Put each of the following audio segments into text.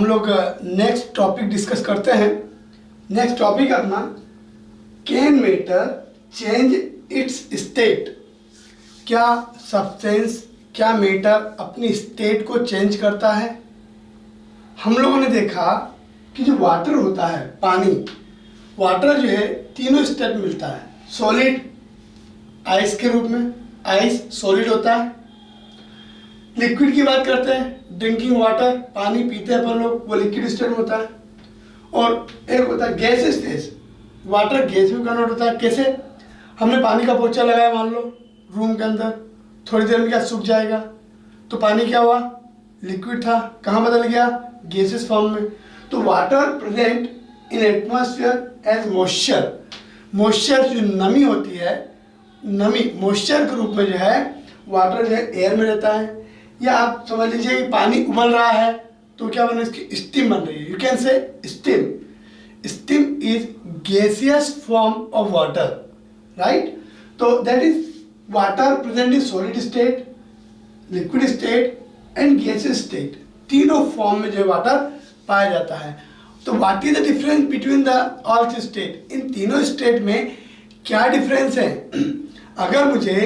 हम लोग next topic discuss करते हैं। नेक्स्ट टॉपिक अपना can matter change it's state. क्या सब्सटेंस, क्या मैटर अपनी स्टेट को चेंज करता है। हम लोगों ने देखा कि जो वाटर होता है, पानी, वाटर जो है तीनों स्टेट मिलता है। सॉलिड आइस के रूप में, आइस सॉलिड होता है। लिक्विड की बात करते हैं, ड्रिंकिंग वाटर, पानी पीते हैं अपन लोग, वो लिक्विड स्टेट में होता है। और एक होता है गैस स्टेज, वाटर गैस में कन्वर्ट होता है। कैसे? हमने पानी का पोछा लगाया मान लो रूम के अंदर, थोड़ी देर में क्या सूख जाएगा, तो पानी क्या हुआ, लिक्विड था, कहाँ बदल गया, गैसेस फॉर्म में। तो water present in atmosphere as moisture. Moisture जो नमी होती है, नमी मॉइस्चर के रूप में जो है वाटर जो है एयर में रहता है। या आप समझ लीजिए कि पानी उबल रहा है तो क्या बन रही है, इसकी स्टीम बन रही है। You can say steam. Steam is gaseous form of water, right. तो that is water present in solid state, liquid state and gaseous state. तीनों फॉर्म में जो वाटर पाया जाता है। तो what is the difference between the all three state. इन तीनों स्टेट में क्या डिफरेंस है। अगर मुझे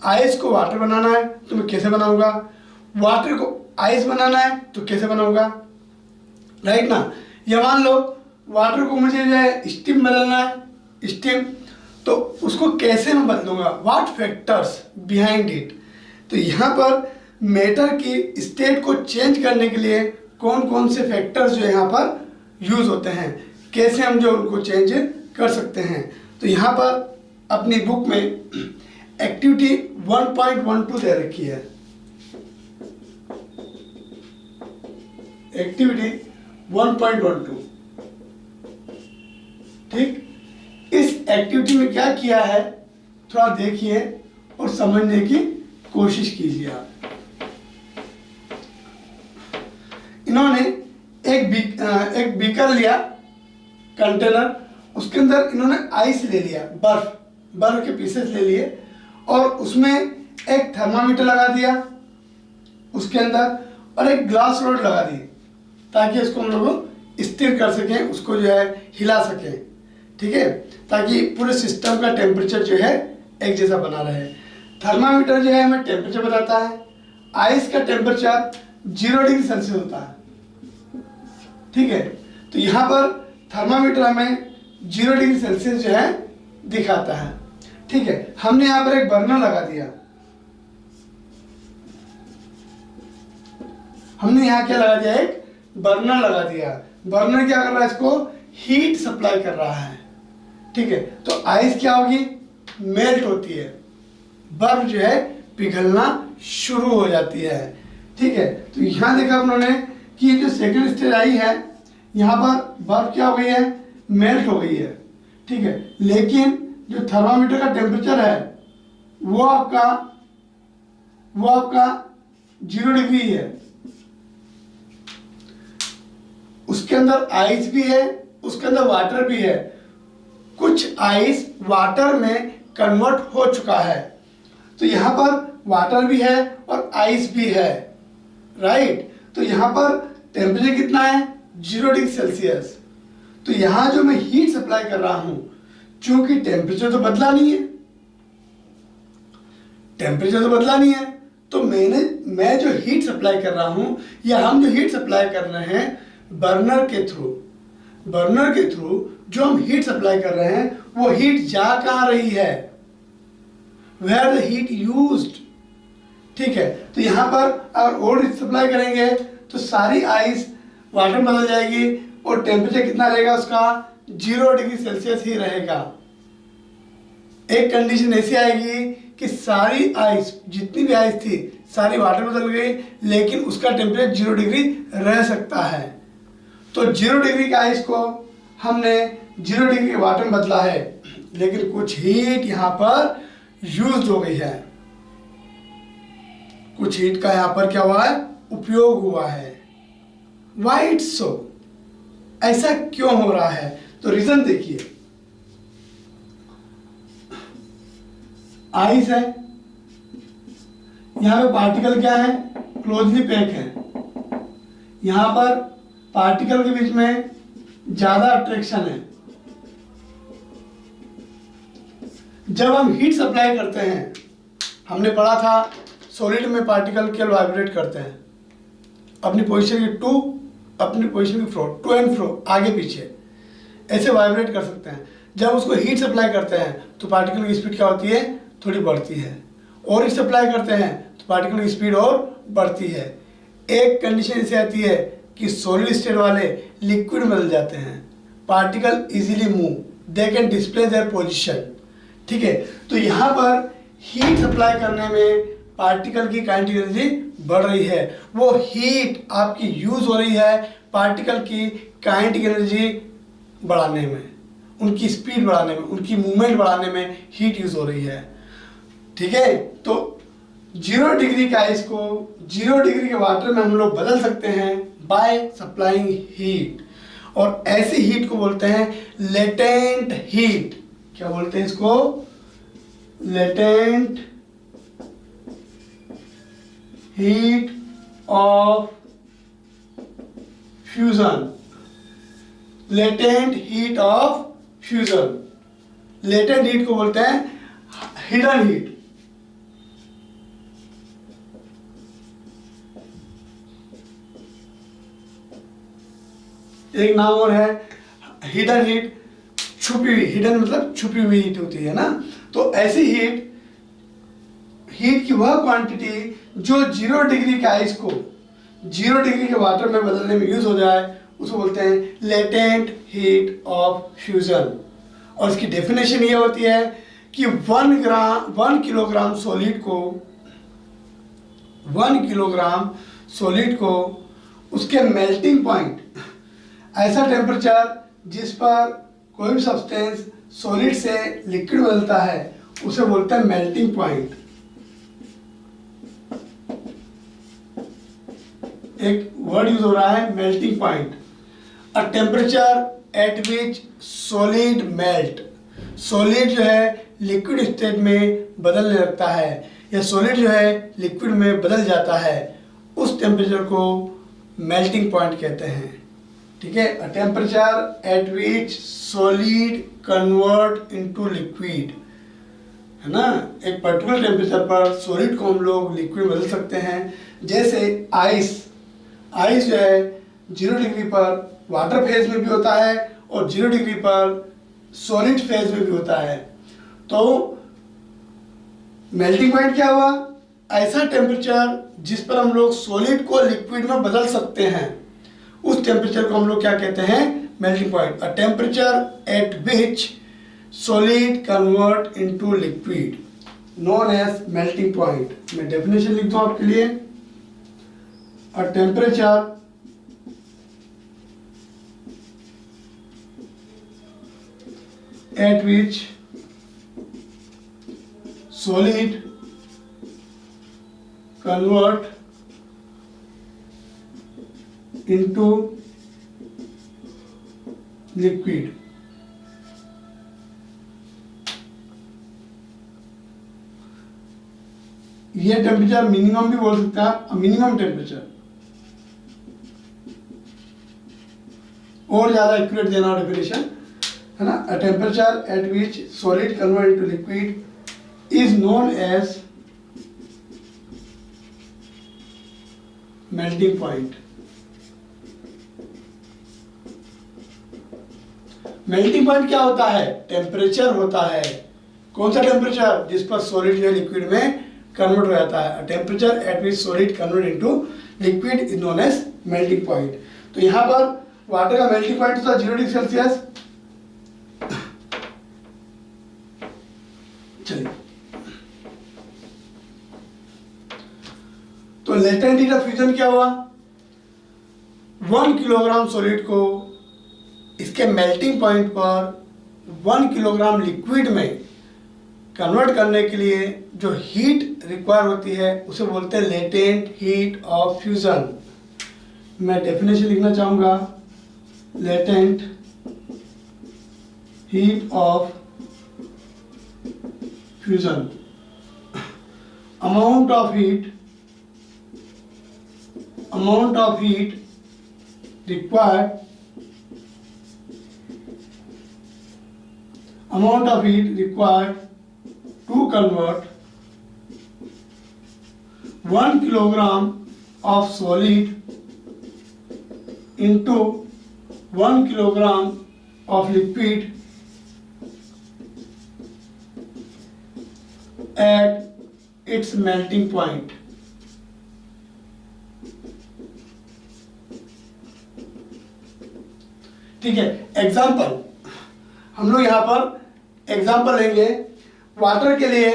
आइस को वाटर बनाना है तो मैं कैसे बनाऊंगा, वाटर को आइस बनाना है तो कैसे बनाऊंगा, राइट ना। या मान लो वाटर को मुझे जो है स्टीम बदलना है, स्टीम, तो उसको कैसे मैं बदलूंगा, व्हाट फैक्टर्स बिहाइंड इट। तो यहाँ पर मैटर की स्टेट को चेंज करने के लिए कौन कौन से फैक्टर्स जो यहाँ पर यूज होते हैं, कैसे हम जो उनको चेंज कर सकते हैं। तो यहाँ पर अपनी बुक में एक्टिविटी 1.12 दे रखी है। एक्टिविटी 1.12, ठीक। इस एक्टिविटी में क्या किया है थोड़ा देखिए और समझने की कोशिश कीजिए आप। इन्होंने एक बीकर लिया, कंटेनर, उसके अंदर इन्होंने आइस ले लिया, बर्फ के पीसेस ले लिए और उसमें एक थर्मामीटर लगा दिया उसके अंदर और एक ग्लास रोड लगा दी ताकि उसको हम लोग स्थिर कर सकें, उसको जो है हिला सकें, ठीक है, ताकि पूरे सिस्टम का टेम्परेचर जो है एक जैसा बना रहे। थर्मामीटर जो है हमें टेम्परेचर बताता है। आइस का टेम्परेचर 0 डिग्री सेल्सियस होता है, ठीक है। तो यहाँ पर थर्मामीटर हमें 0 डिग्री सेल्सियस जो है दिखाता है, ठीक है। हमने यहाँ पर एक बर्नर लगा दिया। हमने यहाँ क्या लगा दिया, एक बर्नर लगा दिया। बर्नर क्या कर रहा है, इसको हीट सप्लाई कर रहा है, ठीक है। तो आइस क्या होगी, मेल्ट होती है, बर्फ जो है पिघलना शुरू हो जाती है, ठीक है। तो यहाँ देखा उन्होंने कि जो सेकंड स्टेज आई है, यहाँ पर बर्फ क्या हो गई है, मेल्ट हो गई है, ठीक है। लेकिन जो थर्मामीटर का टेम्परेचर है वो आपका 0 डिग्री है। उसके अंदर आइस भी है, उसके अंदर वाटर भी है। कुछ आइस वाटर में कन्वर्ट हो चुका है, तो यहाँ पर वाटर भी है और आइस भी है, राइट। तो यहाँ पर टेम्परेचर कितना है, 0 डिग्री सेल्सियस। तो यहाँ जो मैं हीट सप्लाई कर रहा हूं, चूंकि टेम्परेचर तो बदला नहीं है, टेम्परेचर तो बदला नहीं है, तो मैं जो हीट सप्लाई कर रहा हूं या हम जो हीट सप्लाई कर रहे हैं बर्नर के थ्रू जो हम हीट सप्लाई कर रहे हैं, वो हीट जा कहाँ रही है, वेयर द हीट यूज्ड, ठीक है। तो यहाँ पर अगर और हीट सप्लाई करेंगे तो सारी आइस वाटर बदल जाएगी और टेम्परेचर कितना रहेगा उसका, 0 डिग्री सेल्सियस ही रहेगा। एक कंडीशन ऐसी आएगी कि सारी आइस, जितनी भी आइस थी, सारी वाटर बदल गई, लेकिन उसका टेम्परेचर 0 डिग्री रह सकता है। तो 0 डिग्री का आइस को हमने 0 डिग्री के वाटर में बदला है, लेकिन कुछ हीट यहाँ पर यूज हो गई है, कुछ हीट का यहाँ पर क्या हुआ है, उपयोग हुआ है। Why it's so? ऐसा क्यों हो रहा है, तो रीजन देखिए। आइस है, यहाँ पे पार्टिकल क्या है, क्लोजली पैक है। यहाँ पर पार्टिकल के बीच में ज्यादा अट्रैक्शन है। जब हम हीट सप्लाई करते हैं, हमने पढ़ा था सॉलिड में पार्टिकल केवल वाइब्रेट करते हैं अपनी पोजीशन की टू, अपनी पोजीशन की फ्रो, टू एंड फ्रो, आगे पीछे ऐसे वाइब्रेट कर सकते हैं। जब उसको हीट सप्लाई करते हैं तो पार्टिकल की स्पीड क्या होती है, थोड़ी बढ़ती है। और हीट सप्लाई करते हैं तो पार्टिकल की स्पीड और बढ़ती है। एक कंडीशन ऐसी आती है कि सॉलिड स्टेट वाले लिक्विड में बदल जाते हैं। Particle easily move, they can display their position. ठीक है, तो यहाँ पर हीट सप्लाई करने में पार्टिकल की काइनेटिक एनर्जी बढ़ रही है। वो हीट आपकी यूज हो रही है पार्टिकल की काइनेटिक एनर्जी बढ़ाने में, उनकी स्पीड बढ़ाने में, उनकी मूवमेंट बढ़ाने में हीट यूज हो रही है। ठीक है, तो 0 डिग्री का आइस को 0 डिग्री के वाटर में हम लोग बदल सकते हैं बाय सप्लाइंग हीट। और ऐसी हीट को बोलते हैं लेटेंट हीट। क्या बोलते हैं इसको? Latent heat of fusion. Latent heat of fusion. Latent heat को बोलते हैं हिडन हीट। एक नाम और है हिडन हीट, छुपी हुई। हिडन मतलब छुपी हुई हीट होती है ना। तो ऐसी हीट की वह क्वांटिटी जो 0 डिग्री के आइस को 0 डिग्री के वाटर में बदलने में यूज हो जाए, उसको बोलते हैं लेटेंट हीट ऑफ फ्यूजन। और इसकी डेफिनेशन ये होती है कि 1 किलोग्राम सॉलिड को उसके मेल्टिंग पॉइंट, ऐसा टेम्परेचर जिस पर कोई भी सब्सटेंस सॉलिड से लिक्विड बदलता है, उसे बोलते हैं मेल्टिंग पॉइंट। एक वर्ड यूज हो रहा है melting point. A temperature at which solid melt. Solid जो है लिक्विड स्टेट में बदलने लगता है, या सॉलिड जो है लिक्विड में बदल जाता है, उस टेम्परेचर को मेल्टिंग पॉइंट कहते हैं। ठीक है, अ temperature at which solid convert into liquid, है ना। एक पर्टिकुलर टेम्परेचर पर सॉलिड को हम लोग लिक्विड बदल सकते हैं। जैसे आइस जो है 0 डिग्री पर वाटर फेज में भी होता है और 0 डिग्री पर सॉलिड फेज में भी होता है। तो मेल्टिंग पॉइंट क्या हुआ? ऐसा टेम्परेचर जिस पर हम लोग सॉलिड को लिक्विड में बदल सकते हैं, उस टेम्परेचर को हम लोग क्या कहते हैं? Melting point. A temperature at which solid convert into liquid known as melting point. मैं डेफिनेशन लिख दूं आपके लिए। A temperature at which solid convert into liquid। ये टेम्परेचर मिनिमम भी बोल सकते हैं आप, मिनिमम टेम्परेचर। और ज्यादा एक्यूरेट देना डेफिनेशन, है ना। A temperature at which solid convert into liquid is known as melting point. Melting point क्या होता है? टेम्परेचर होता है। कौन सा टेम्परेचर? जिस पर सॉलिड जो है लिक्विड में कन्वर्ट हो जाता है। Temperature at which solid convert into liquid is known as melting point. तो यहाँ पर वाटर का मेल्टिंग पॉइंट होता है 0 डिग्री सेल्सियस। चलिए, तो लेटेंट हीट ऑफ फ्यूजन क्या हुआ? 1 किलोग्राम सॉलिड को इसके मेल्टिंग पॉइंट पर 1 किलोग्राम लिक्विड में कन्वर्ट करने के लिए जो हीट रिक्वायर होती है, उसे बोलते हैं लेटेंट हीट ऑफ फ्यूजन। मैं डेफिनेशन लिखना चाहूंगा। Latent heat of fusion, amount of heat required amount of heat required to convert 1 kilogram of solid into 1 kilogram of liquid at its melting point. ठीक है, एग्जाम्पल हम लोग यहाँ पर example लेंगे। वाटर के लिए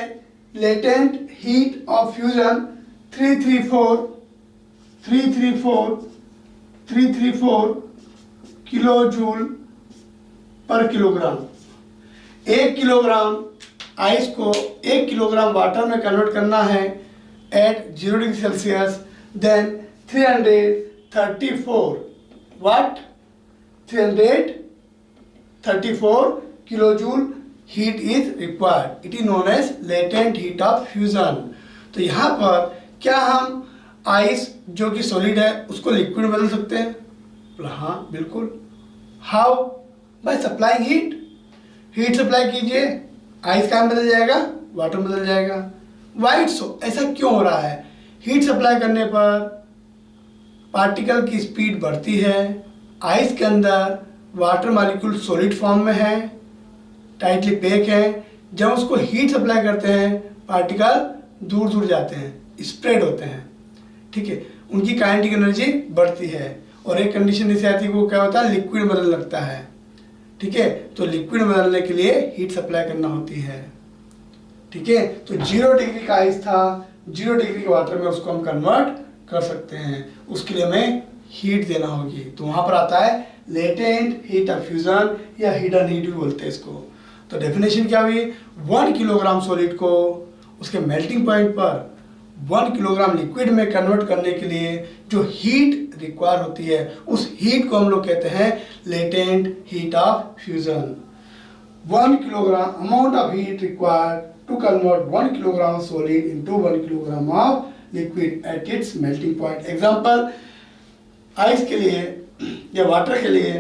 latent heat of fusion 334 kilo joule per kilogram. 1 kilogram ice को 1 किलोग्राम वाटर में कन्वर्ट करना है eight 0 degree Celsius, then 334 watt 334 kilojule heat is required. It is known as latent heat of fusion. तो यहाँ पर क्या हम आइस जो कि सॉलिड है उसको लिक्विड में बदल सकते हैं? हाँ बिल्कुल। How? Bye supplying heat. Heat supply कीजिए, आइस कहाँ बदल जाएगा? वाटर में बदल जाएगा। वाइट सो ऐसा क्यों हो रहा है? हीट सप्लाई करने पर पार्टिकल की स्पीड बढ़ती है। आइस के अंदर वाटर मॉलिक्यूल सॉलिड फॉर्म में है, टाइटली पैक है। जब उसको हीट सप्लाई करते हैं पार्टिकल दूर दूर जाते हैं, स्प्रेड होते हैं। ठीक है, उनकी काइनेटिक एनर्जी बढ़ती है और एक कंडीशन ऐसी आती है वो क्या होता है? लिक्विड में बदलने लगता है। ठीक है, तो लिक्विड में बदलने के लिए हीट सप्लाई करना होती है। ठीक है, तो 0 डिग्री का आइस था, 0 डिग्री के वाटर में उसको हम कन्वर्ट कर सकते हैं। उसके लिए हमें हीट देना होगी, तो वहां पर आता है लेटेंट हीट ऑफ फ्यूजन या हिडन हीट भी बोलते हैं इसको। तो डेफिनेशन क्या हुई? 1 किलोग्राम सॉलिड को उसके मेल्टिंग पॉइंट पर 1 किलोग्राम लिक्विड में कन्वर्ट करने के लिए जो हीट रिक्वायर होती है उस हीट को हम लोग कहते हैं latent heat of fusion. 1 kilogram amount of heat required to convert 1 kilogram solid into 1 kilogram of liquid at its melting point. Example, ice के लिए या वाटर के लिए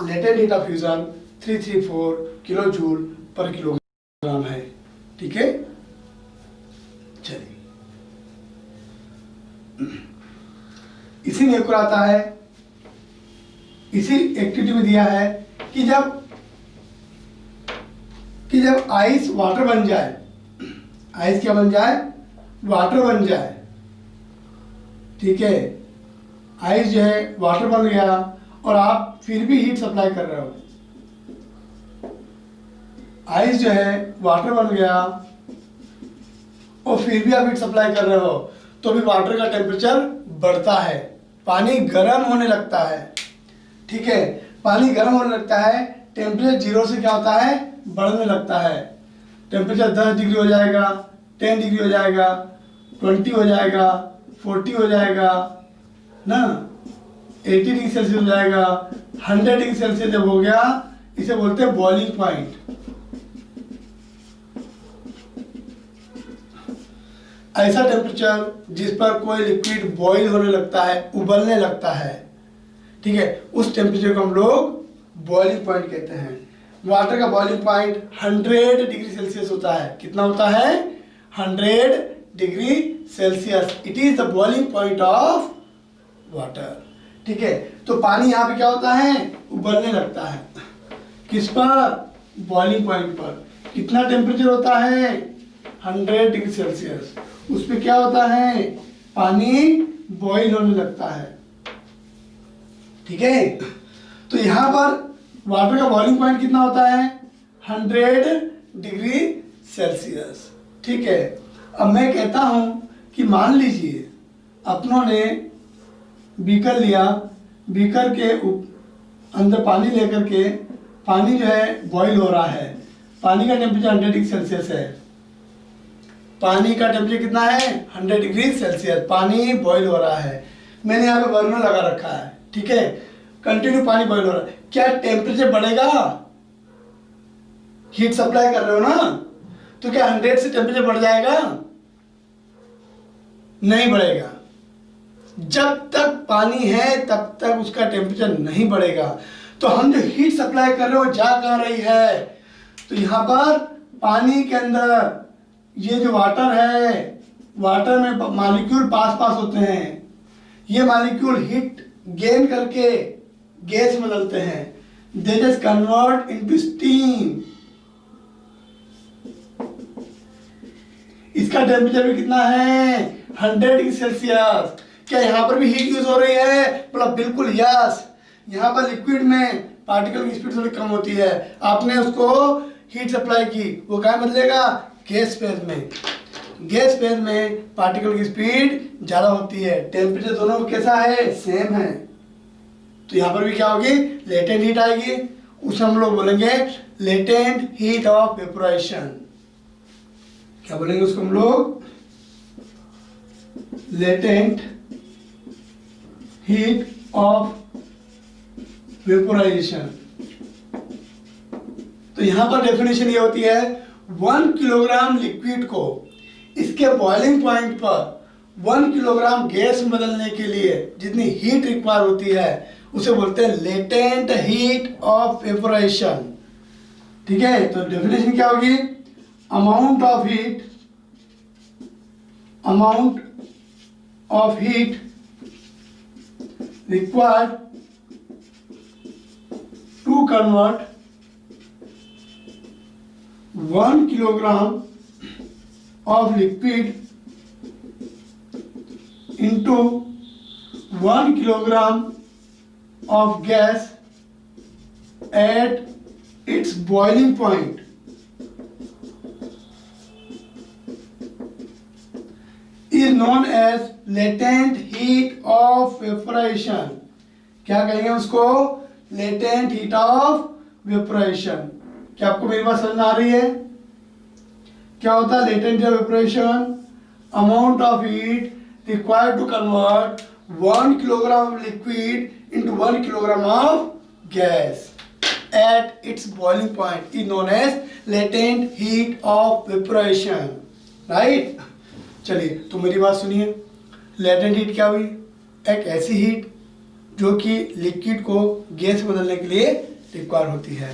latent heat of fusion 334 kilo joule per kilogram है। ठीक है, चलिए इसी में एक और आता है, इसी एक्टिविटी में दिया है कि जब आइस वाटर बन जाए, आइस क्या बन जाए? वाटर बन जाए। ठीक है, आइस जो है वाटर बन गया और आप फिर भी हीट सप्लाई कर रहे हो। आइस जो है वाटर बन गया और फिर भी आप हीट सप्लाई कर रहे हो, तो भी वाटर का टेम्परेचर बढ़ता है, पानी गर्म होने लगता है। ठीक है, पानी गर्म होने लगता है, टेम्परेचर 0 से क्या होता है? बढ़ने लगता है। टेम्परेचर 10 डिग्री हो जाएगा, 10 डिग्री हो जाएगा, 20 हो जाएगा, 40 हो जाएगा ना, 80 डिग्री सेल्सियस हो जाएगा। 100 डिग्री सेल्सियस जब हो गया, इसे बोलते हैं बॉइलिंग पॉइंट। ऐसा टेम्परेचर जिस पर कोई लिक्विड बॉईल होने लगता है, उबलने लगता है। ठीक है, उस टेम्परेचर को हम लोग बॉइलिंग पॉइंट कहते हैं। वाटर का बॉइलिंग पॉइंट 100 डिग्री सेल्सियस होता है। कितना होता है? 100 degree Celsius. It is the boiling point of water. ठीक है, तो पानी यहाँ पे क्या होता है? उबलने लगता है। किस पर? बॉइलिंग पॉइंट पर। कितना टेम्परेचर होता है? 100 डिग्री सेल्सियस। उस पे क्या होता है? पानी बॉईल होने लगता है। ठीक है, तो यहाँ पर वाटर का बॉइलिंग पॉइंट कितना होता है? 100 डिग्री सेल्सियस। ठीक है, अब मैं कहता हूं कि मान लीजिए अपनों ने बीकर लिया, बीकर के अंदर पानी लेकर के, पानी जो है बॉईल हो रहा है, पानी का टेम्परेचर 100 डिग्री सेल्सियस है। पानी का टेम्परेचर कितना है? 100 डिग्री सेल्सियस। पानी बॉईल हो रहा है, मैंने यहाँ पे बर्नर लगा रखा है। ठीक है, कंटिन्यू पानी बॉईल हो रहा है। क्या टेम्परेचर बढ़ेगा? हीट सप्लाई कर रहे हो ना, तो क्या 100 से टेम्परेचर बढ़ जाएगा? नहीं बढ़ेगा। जब तक पानी है तब तक उसका टेम्परेचर नहीं बढ़ेगा। तो हम जो हीट सप्लाई कर रहे हो जा कहाँ रही है, तो यहाँ पर पानी के अंदर ये जो वाटर है, वाटर में मॉलिक्यूल पास पास होते हैं, ये मॉलिक्यूल हीट गेन करके गैस में बदलते हैं, they just convert into steam. इसका टेम्परेचर भी कितना है 100 डिग्री सेल्सियस। क्या यहाँ पर भी हीट यूज हो रही है, बोला बिल्कुल यस। यहाँ पर लिक्विड में पार्टिकल की स्पीड थोड़ी कम होती है, आपने उसको हीट सप्लाई की, वो क्या बदलेगा गैस फेज में। गैस फेज में पार्टिकल की स्पीड ज्यादा होती है, टेम्परेचर दोनों का कैसा है सेम है। तो यहाँ पर भी क्या होगी लेटेंट हीट आएगी, उसे हम लोग बोलेंगे लेटेंट हीट ऑफ वेपोराइजेशन। क्या बोलेंगे उसको हम लोग लेटेंट हीट ऑफ वेपोराइजेशन। तो यहां पर डेफिनेशन ये होती है 1 किलोग्राम लिक्विड को इसके बॉइलिंग पॉइंट पर 1 किलोग्राम गैस में बदलने के लिए जितनी हीट रिक्वायर होती है उसे बोलते हैं लेटेंट हीट ऑफ वेपोराइजेशन। ठीक है, तो डेफिनेशन क्या होगी amount of heat required to convert 1 kilogram of liquid into 1 kilogram of gas at its boiling point is known as latent heat of vaporization। क्या कहेंगे उसको latent heat of vaporization। क्या आपको मेरी बात समझ में आ रही है? क्या होता है latent heat of vaporization? Amount of heat required to convert 1 kilogram of liquid into 1 kilogram of gas at its boiling point is known as latent heat of vaporization। right? चलिए तो मेरी बात सुनिए, लेटेंट हीट क्या हुई, एक ऐसी heat जो कि लिक्विड को गैस बदलने के लिए रिक्वायर होती है।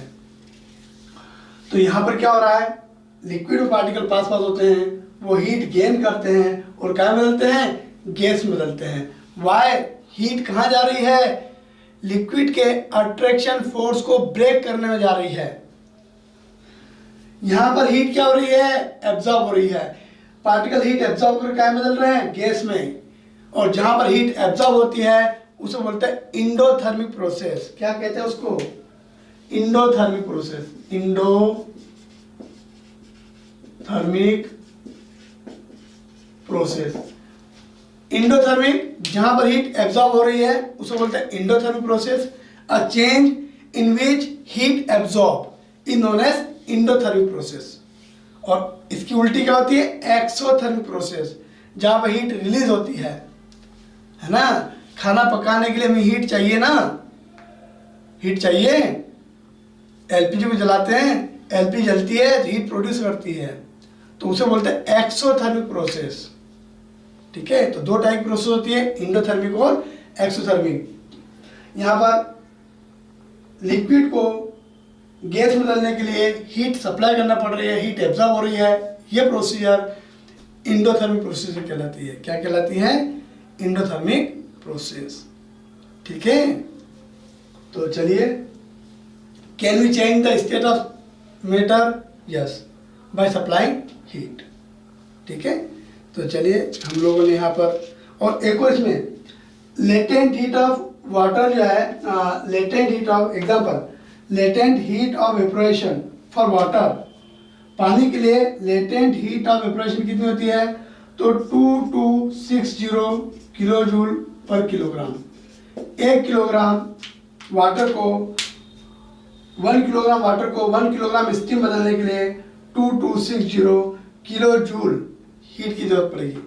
तो यहाँ पर क्या हो रहा है, लिक्विड में पार्टिकल पास पास होते हैं, वो हीट गेन करते हैं और क्या बदलते हैं गैस में बदलते हैं। वाई हीट कहाँ जा रही है, लिक्विड के अट्रैक्शन फोर्स को ब्रेक करने में जा रही है। यहाँ पर हीट क्या हो रही है एब्जॉर्ब हो रही है, पार्टिकल हीट एब्जॉर्ब करके क्या बदल रहे हैं गैस में, और जहां पर हीट एब्जॉर्ब होती है उसे बोलते हैं इंडोथर्मिक प्रोसेस। क्या कहते हैं उसको endothermic process. Endothermic process, endothermic जहां पर हीट एब्जॉर्ब हो रही है उसे बोलते हैं endothermic process. A change in which heat absorb is known as endothermic process. और इसकी उल्टी क्या होती है एक्सोथर्मिक प्रोसेस, जहां पर हीट रिलीज होती है ना। खाना पकाने के लिए हमें हीट चाहिए ना, हीट चाहिए, एलपीजी को जलाते हैं, एलपीजी जलती है तो हीट प्रोड्यूस करती है, तो उसे बोलते हैं एक्सोथर्मिक प्रोसेस। ठीक है, तो दो टाइप प्रोसेस होती है इंडोथर्मिक और एक्सोथर्मिक। यहाँ पर लिक्विड को गैस में बदलने के लिए हीट सप्लाई करना पड़ रही है, हीट एब्जॉर्ब हो रही है, ये प्रोसीजर इंडोथर्मिक प्रोसीजर कहलाती है। क्या कहलाती है इंडोथर्मिक प्रोसेस। ठीक है, तो चलिए can we change the state of matter, yes by supplying heat. ठीक है, तो चलिए हम लोगों ने यहाँ पर और एक और इसमें लेटेंट हीट ऑफ वाटर जो है, latent heat of example latent heat of evaporation for water, पानी के लिए लेटेंट हीट ऑफ वेपोरेशन कितनी होती है, तो 2260 kilo joule per kilogram. 1 kilogram water को 1 किलोग्राम वाटर को 1 किलोग्राम स्टीम बदलने के लिए 2260 किलो जूल हीट की जरूरत पड़ेगी।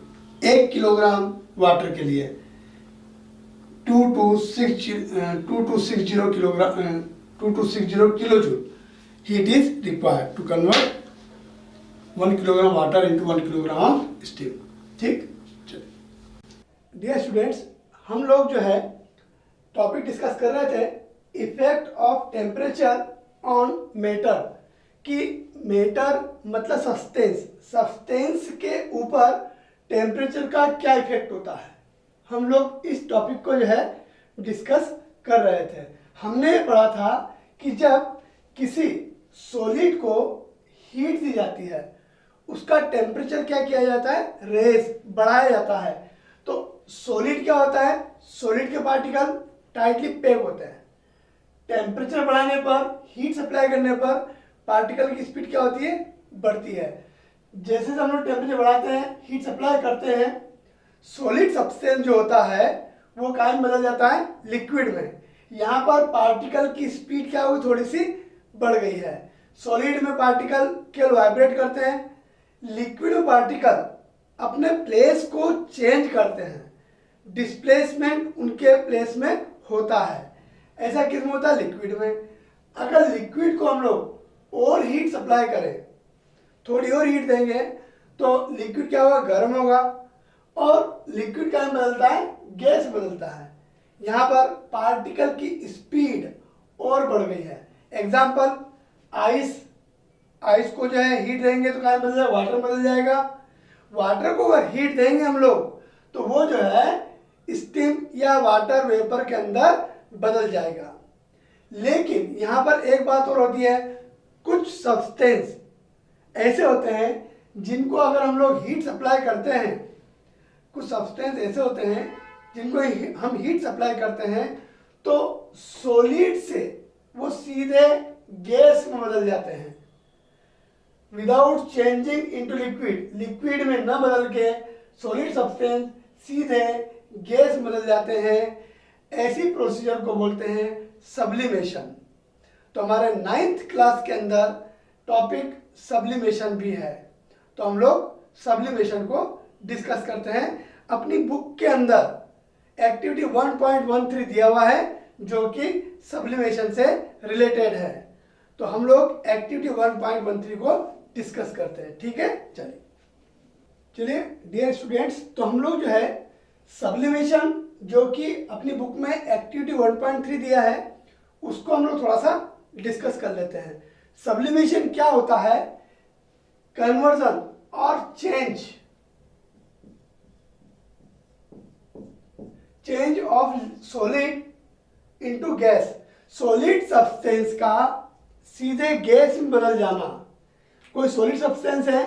1 किलोग्राम वाटर के लिए 2260 kilogram 2260 kilo joule heat is required to convert 1 kilogram water into 1 kilogram of steam। ठीक, चलिए डियर स्टूडेंट्स, हम लोग जो है टॉपिक डिस्कस कर रहे थे effect of temperature on matter, कि मैटर मतलब सब्सटेंस के ऊपर टेम्परेचर का क्या इफेक्ट होता है। हम लोग इस टॉपिक को जो है डिस्कस कर रहे थे। हमने पढ़ा था कि जब किसी सॉलिड को हीट दी जाती है उसका टेम्परेचर क्या किया जाता है, रेज बढ़ाया जाता है। तो सॉलिड क्या होता है, सॉलिड के पार्टिकल टाइटली पैक होते हैं। टेम्परेचर बढ़ाने पर, हीट सप्लाई करने पर पार्टिकल की स्पीड क्या होती है, बढ़ती है। जैसे हम लोग टेम्परेचर बढ़ाते हैं, हीट सप्लाई करते हैं, सॉलिड सब्सटेंस जो होता है वो काहे में बदल जाता है, लिक्विड में। यहाँ पर पार्टिकल की स्पीड क्या हुई, थोड़ी सी बढ़ गई है। सॉलिड में पार्टिकल केवल वाइब्रेट करते हैं, लिक्विड में पार्टिकल अपने प्लेस को चेंज करते हैं, डिस्प्लेसमेंट उनके प्लेस में होता है। ऐसा किस में होता है, लिक्विड में। अगर लिक्विड को हम लोग और हीट सप्लाई करें, थोड़ी और हीट देंगे तो लिक्विड क्या होगा, गर्म होगा, और लिक्विड क्या बदलता है, गैस बदलता है। यहाँ पर पार्टिकल की स्पीड और बढ़ गई है। एग्जाम्पल, आइस को जो है हीट देंगे तो क्या बदल जाएगा, वाटर बदल जाएगा। वाटर को अगर हीट देंगे हम लोग तो वो जो है स्टीम या वाटर वेपर के अंदर बदल जाएगा। लेकिन यहाँ पर एक बात और होती है, कुछ सब्सटेंस ऐसे होते हैं जिनको अगर हम लोग हीट सप्लाई करते हैं, कुछ सब्सटेंस ऐसे होते हैं जिनको हम हीट सप्लाई करते हैं तो सॉलिड से वो सीधे गैस में बदल जाते हैं without changing into liquid. Liquid में न बदल के सॉलिड सब्सटेंस सीधे गैस में बदल जाते हैं। ऐसी प्रोसीजर को बोलते हैं सब्लिमेशन। तो हमारे 9th क्लास के अंदर टॉपिक सब्लिमेशन भी है, तो हम लोग सब्लिमेशन को डिस्कस करते हैं। अपनी बुक के अंदर एक्टिविटी 1.13 दिया हुआ है जो कि सब्लिमेशन से रिलेटेड है, तो हम लोग एक्टिविटी 1.13 को डिस्कस करते हैं। ठीक है, चलिए डियर स्टूडेंट्स, तो हम लोग जो है सब्लिमेशन जो कि अपनी बुक में एक्टिविटी 1.3 दिया है उसको हम लोग थोड़ा सा डिस्कस कर लेते हैं। सब्लिमेशन क्या होता है, कन्वर्जन और change of solid into gas. Solid substance का सीधे गैस में बदल जाना। कोई सॉलिड सब्सटेंस है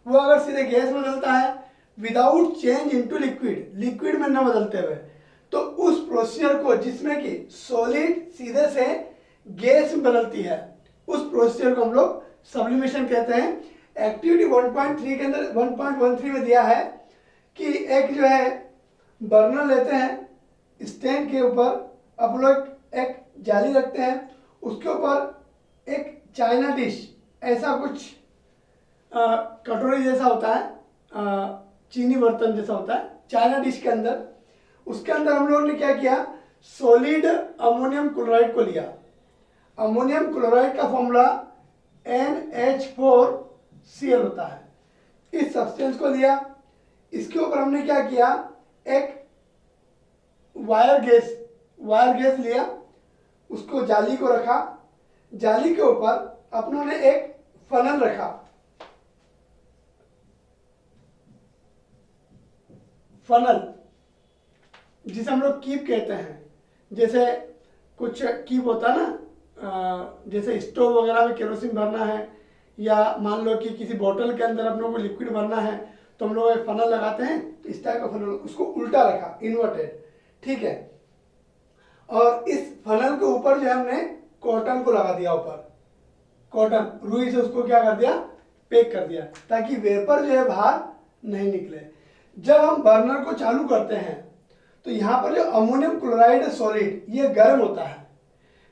वो अगर सीधे गैस में बदलता है without change into liquid, liquid में न बदलते हुए, तो उस प्रोसीजर को जिसमें कि सॉलिड सीधे से गैस में बदलती है उस प्रोसीजर को हम लोग सब्लिमेशन कहते हैं। एक्टिविटी 1.3 के अंदर 1.13 में दिया है कि एक जो है बर्नर लेते हैं, स्टैंड के ऊपर आप लोग एक जाली रखते हैं, उसके ऊपर एक चाइना डिश, ऐसा कुछ कटोरी जैसा होता है, चीनी बर्तन जैसा होता है, चाइना डिश के अंदर, उसके अंदर हम लोगों ने क्या किया, सॉलिड अमोनियम क्लोराइड को लिया। अमोनियम क्लोराइड का फॉर्मूला NH4Cl होता है। इस सब्सटेंस को लिया, इसके ऊपर हमने क्या किया, एक वायर गैस लिया, उसको जाली को रखा, जाली के ऊपर अपनों ने एक फनल रखा, फनल जिसे हम लोग कीप कहते हैं। जैसे कुछ कीप होता है ना, जैसे स्टोव वगैरह में केरोसिन भरना है या मान लो कि किसी बोतल के अंदर हम लोग को लिक्विड भरना है तो हम लोग एक फनल लगाते हैं, तो इस टाइप का फनल, उसको उल्टा रखा, इन्वर्टेड, ठीक है। और इस फनल के ऊपर जो है हमने कॉटन को लगा दिया, ऊपर कॉटन रुई से उसको क्या कर दिया, पैक कर दिया, ताकि वेपर जो है बाहर नहीं निकले। जब हम बर्नर को चालू करते हैं तो यहाँ पर जो अमोनियम क्लोराइड है सॉलिड, ये गर्म होता है,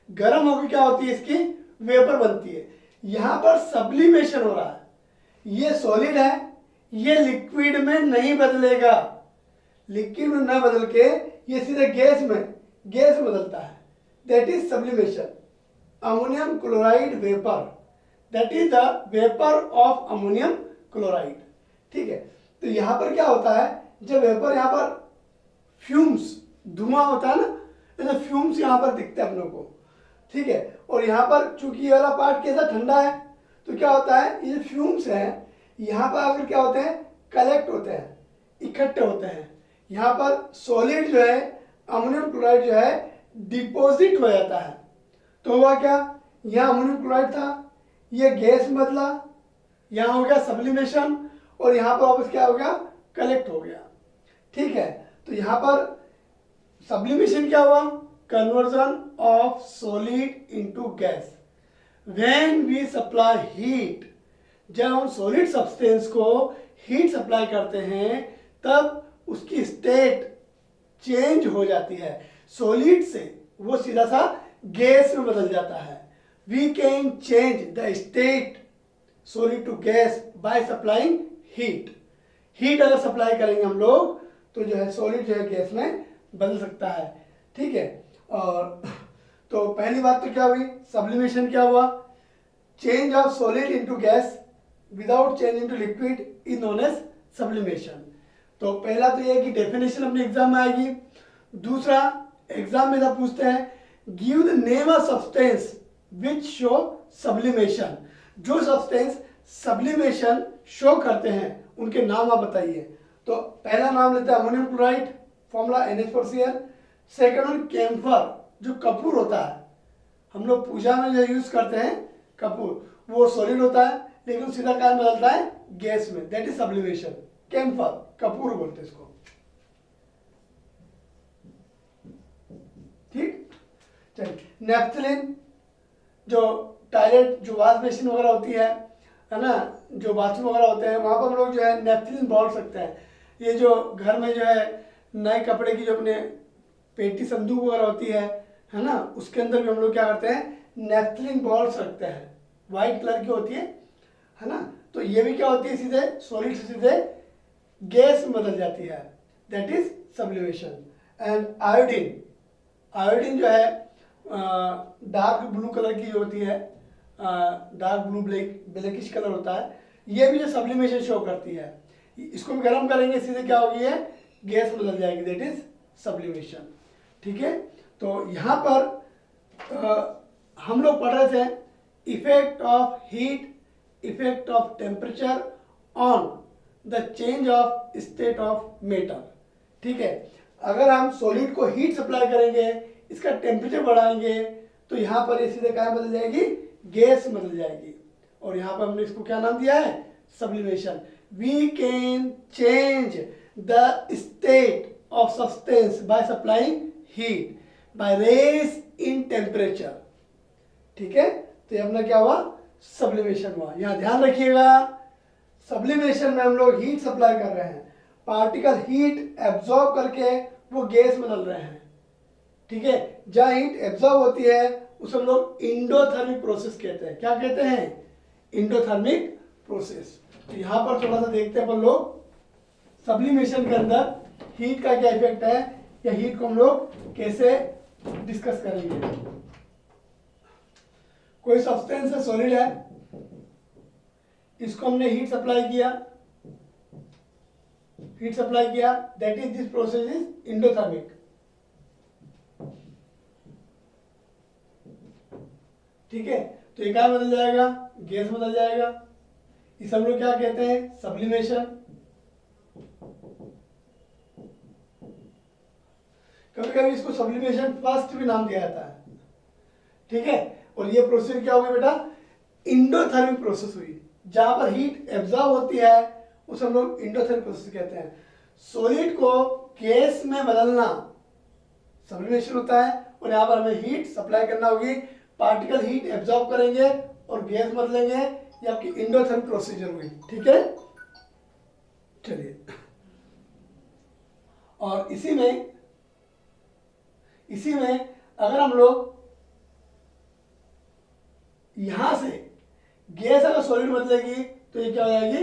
गर्म होकर क्या होती है, इसकी वेपर बनती है। यहाँ पर सब्लिमेशन हो रहा है, ये सॉलिड है, ये लिक्विड में नहीं बदलेगा, लिक्विड में न बदल के ये सीधे गैस में बदलता है। That is sublimation. Ammonium chloride vapour, that is the vapour of ammonium chloride, ठीक है। तो यहाँ पर क्या होता है, जब वेपर यहाँ पर फ्यूम्स धुआं होता है ना, जैसे फ्यूम्स यहाँ पर दिखते हैं अपनों को, ठीक है। और यहाँ पर चूंकि ये वाला पार्ट कैसा ठंडा है, तो क्या होता है, ये फ्यूम्स हैं यहाँ पर आकर क्या होते हैं, कलेक्ट होते हैं, इकट्ठे होते हैं। यहाँ पर सॉलिड जो है अमोनियम क्लोराइड जो है डिपॉजिट हो जाता है। तो हुआ क्या, यहाँ अमोनियम क्लोराइड था, ये गैस में बदला, यहाँ हो गया सब्लिमेशन, और यहाँ पर वापस क्या हो गया, कलेक्ट हो गया, ठीक है। तो यहाँ पर सब्लिमेशन क्या हुआ, conversion of solid into gas. When we supply heat, जब हम सॉलिड सब्सटेंस को हीट सप्लाई करते हैं तब उसकी स्टेट चेंज हो जाती है, सॉलिड से वो सीधा सा गैस में बदल जाता है। We can change the state solid to gas by supplying heat. Heat अगर सप्लाई करेंगे हम लोग तो जो है सॉलिड जो है गैस में बदल सकता है, ठीक है। और तो पहली बात तो क्या हुई, सब्लिमेशन क्या हुआ, change of solid into gas without change into liquid is known as sublimation. तो पहला तो ये है कि डेफिनेशन अपने एग्जाम में आएगी। दूसरा, एग्जाम में जब पूछते हैं give the name of substance which show sublimation, जो सब्सटेंस सब्लिमेशन शो करते हैं उनके नाम आप बताइए। तो पहला नाम लेते हैं ammonium chloride, formula NH4Cl। Second one camphor, जो कपूर होता है, हम लोग पूजा में जो यूज करते हैं कपूर, वो सॉलिड होता है लेकिन सीधा कारण बदलता है गैस में, दैट इज सब्लिमेशन। कैम्फर, कपूर बोलते हैं इसको, ठीक। चलिए, नेफ्थलीन, जो टॉयलेट, जो वॉश बेसिन वगैरह होती है ना, जो बाथरूम वगैरह होते हैं, वहां पर हम लोग जो है नेफ्थलीन डाल सकते हैं। ये जो घर में जो है नए कपड़े की जो अपने पेटी संदूक वगैरह होती है ना, उसके अंदर भी हम लोग क्या करते हैं, नेफ्थलीन बॉल्स रखते हैं, व्हाइट कलर की होती है ना। तो ये भी क्या होती है, सीधे सॉलिड से सीधे गैस में बदल जाती है, that is sublimation. And iodine, iodine जो है डार्क ब्लू कलर की होती है, डार्क ब्लू ब्लैकिश कलर होता है, ये भी जो सब्लिमेशन शो करती है। इसको भी गर्म करेंगे, सीधे क्या होगी, है गैस में बदल जाएगी, दैट इज सब्लिमेशन, ठीक है। तो यहाँ पर हम लोग पढ़ रहे थे effect of heat, effect of temperature on the change of state of metal, ठीक है। अगर हम सॉलिड को हीट सप्लाई करेंगे, इसका टेम्परेचर बढ़ाएंगे, तो यहाँ पर ये सीधे क्या बदल जाएगी, गैस बदल जाएगी। और यहाँ पर हमने इसको क्या नाम दिया है, sublimation. We can change the state of substance by supplying heat by raise in temperature, ठीक है। तो ये अपना क्या हुआ, सब्लिमेशन हुआ। यहां ध्यान रखिएगा, सब्लिमेशन में हम लोग हीट सप्लाई कर रहे हैं, पार्टिकल हीट एब्जॉर्ब करके वो गैस में बदल रहे हैं, ठीक है। जहां हीट एब्जॉर्ब होती है उसे हम लोग इंडोथर्मिक प्रोसेस कहते हैं। क्या कहते हैं, इंडोथर्मिक प्रोसेस। तो यहां पर थोड़ा सा देखते हैं अपन लोग सब्लिमेशन के अंदर हीट का क्या इफेक्ट है, या हीट को हम लोग कैसे डिस्कस करेंगे। कोई सब्सटेंस है, सॉलिड है, इसको हमने हीट सप्लाई किया, that is this process is endothermic, ठीक है। तो ये क्या बदल जाएगा, गैस बदल जाएगा, इसे हम लोग क्या कहते हैं, सब्लिमेशन। कभी कभी इसको सब्लिमेशन फर्स्ट भी नाम दिया जाता है, ठीक है। और ये प्रोसेस क्या होगी बेटा, इंडोथर्मिक प्रोसेस हुई, जहां पर हीट एब्जॉर्ब होती है उसे हम लोग इंडोथर्मिक प्रोसेस कहते हैं। सॉलिड को गैस में बदलना सब्लिमेशन होता है, और यहाँ पर हमें हीट सप्लाई करना होगी, पार्टिकल हीट एब्जॉर्ब करेंगे और गैस बदलेंगे, ये आपकी इंडोथर्मिक प्रोसीजर हुई, ठीक है। चलिए, और इसी में अगर हम लोग यहां से गैस अगर सॉलिड बदलेगी तो ये क्या हो जाएगी,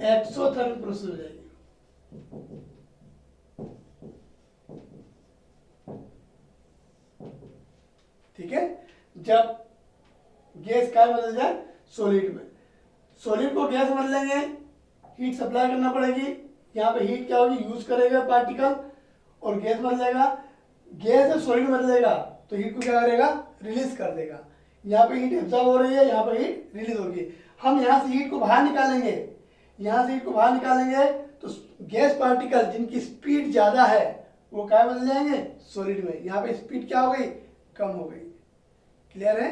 एक्सोथर्मिक प्रोसेस हो जाएगी, ठीक है। जब गैस क्या बदल जाए, सॉलिड में, सॉलिड को गैस बदलेंगे, हीट सप्लाई करना पड़ेगी, यहाँ पे हीट क्या होगी, यूज करेगा पार्टिकल और गैस बदलेगा। गैस जब सॉलिड में बदलेगा तो हीट को क्या करेगा, रिलीज कर देगा। यहाँ पे हीट एब्जॉर्ब हो रही है, यहाँ पे हीट रिलीज होगी। हम यहाँ से हीट को बाहर निकालेंगे, यहाँ से हीट को बाहर निकालेंगे तो गैस पार्टिकल जिनकी स्पीड ज़्यादा है वो क्या बदल जाएंगे, सॉलिड में। यहाँ पे स्पीड क्या हो गई, कम हो गई। क्लियर है।